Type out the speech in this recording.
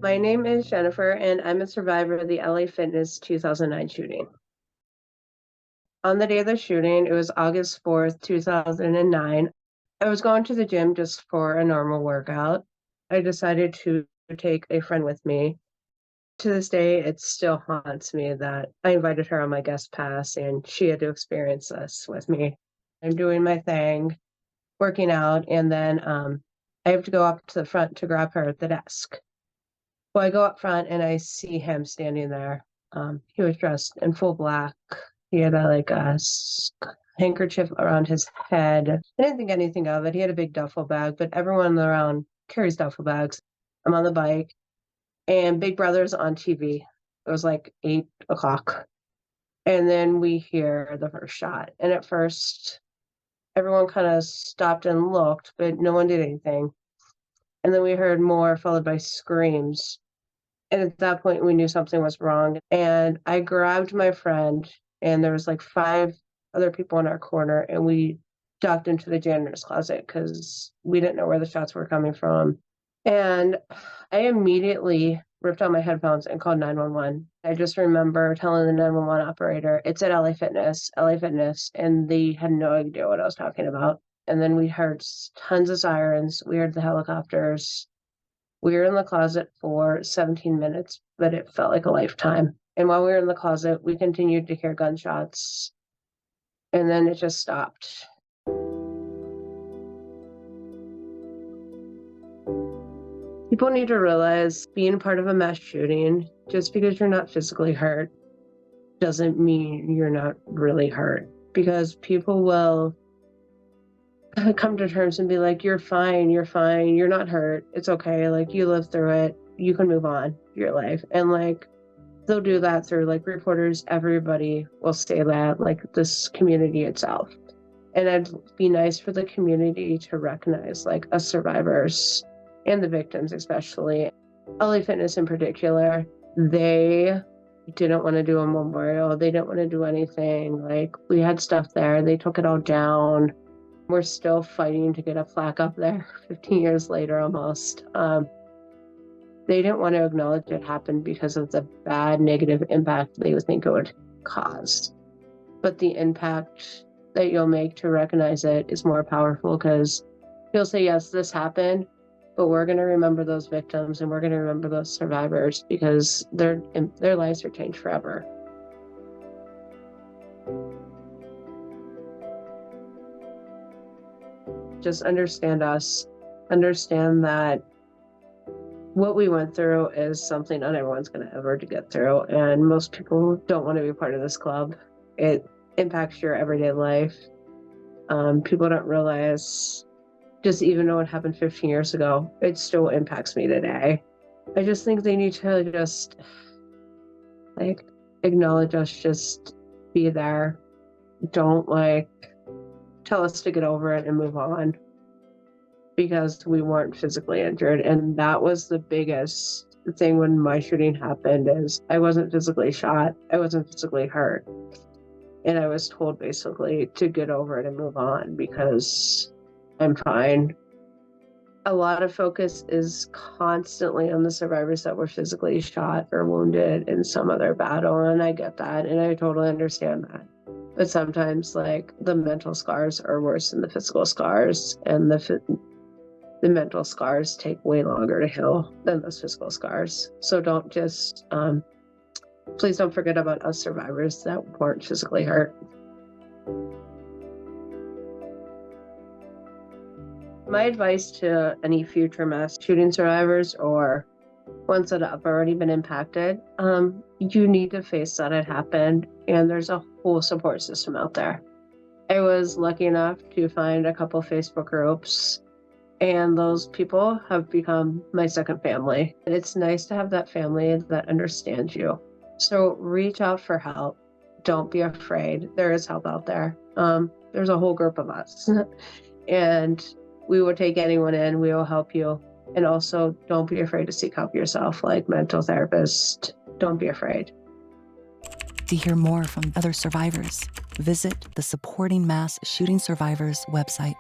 My name is Jennifer, and I'm a survivor of the LA Fitness 2009 shooting. On the day of the shooting, it was August 4th, 2009. I was going to the gym just for a normal workout. I decided to take a friend with me. To this day, it still haunts me that I invited her on my guest pass and she had to experience this with me. I'm doing my thing, working out, and then I have to go up to the front to grab her at the desk. Well, I go up front and I see him standing there. He was dressed in full black. He had a handkerchief around his head. I didn't think anything of it. He had a big duffel bag, but everyone around carries duffel bags. I'm on the bike, and Big Brother's on TV. It was like 8 o'clock. And then we hear the first shot. And at first, everyone kind of stopped and looked, but no one did anything. And then we heard more, followed by screams. And at that point, we knew something was wrong. And I grabbed my friend, and there was like 5 other people in our corner, and we ducked into the janitor's closet because we didn't know where the shots were coming from. And I immediately ripped out my headphones and called 911. I just remember telling the 911 operator, it's at LA Fitness, and they had no idea what I was talking about. And then we heard tons of sirens. We heard the helicopters. We were in the closet for 17 minutes, but it felt like a lifetime. And while we were in the closet, we continued to hear gunshots. And then it just stopped. People need to realize being part of a mass shooting, just because you're not physically hurt, doesn't mean you're not really hurt. Because people will come to terms and be like, you're fine, you're not hurt, it's okay, like, you lived through it, you can move on your life. And like, they'll do that through like reporters, everybody will say that, like this community itself. And it'd be nice for the community to recognize like us survivors and the victims, especially LA Fitness in particular. They didn't want to do a memorial, they didn't want to do anything. Like, we had stuff there, they took it all down. We're still fighting to get a plaque up there 15 years later almost. They didn't want to acknowledge it happened because of the bad negative impact they would think it would cause. But the impact that you'll make to recognize it is more powerful, because you'll say, yes, this happened, but we're going to remember those victims and we're going to remember those survivors, because their lives are changed forever. Just understand us, understand that what we went through is something not everyone's going to ever get through. And most people don't want to be part of this club. It impacts your everyday life. People don't realize, just even though it happened 15 years ago, it still impacts me today. I just think they need to just like acknowledge us, just be there. Don't like tell us to get over it and move on, because we weren't physically injured. And that was the biggest thing when my shooting happened, is I wasn't physically shot, I wasn't physically hurt, and I was told basically to get over it and move on because I'm fine. A lot of focus is constantly on the survivors that were physically shot or wounded in some other battle, and I get that, and I totally understand that. But sometimes, like, the mental scars are worse than the physical scars, and the mental scars take way longer to heal than those physical scars. So don't just, please don't forget about us survivors that weren't physically hurt. My advice to any future mass shooting survivors, or ones that have already been impacted, you need to face that it happened, and there's a whole support system out there. I was lucky enough to find a couple Facebook groups, and those people have become my second family. It's nice to have that family that understands you. So reach out for help. Don't be afraid. There is help out there. There's a whole group of us, and we will take anyone in. We will help you. And also, don't be afraid to seek help yourself, like mental therapist. Don't be afraid. To hear more from other survivors, visit the Supporting Mass Shooting Survivors website.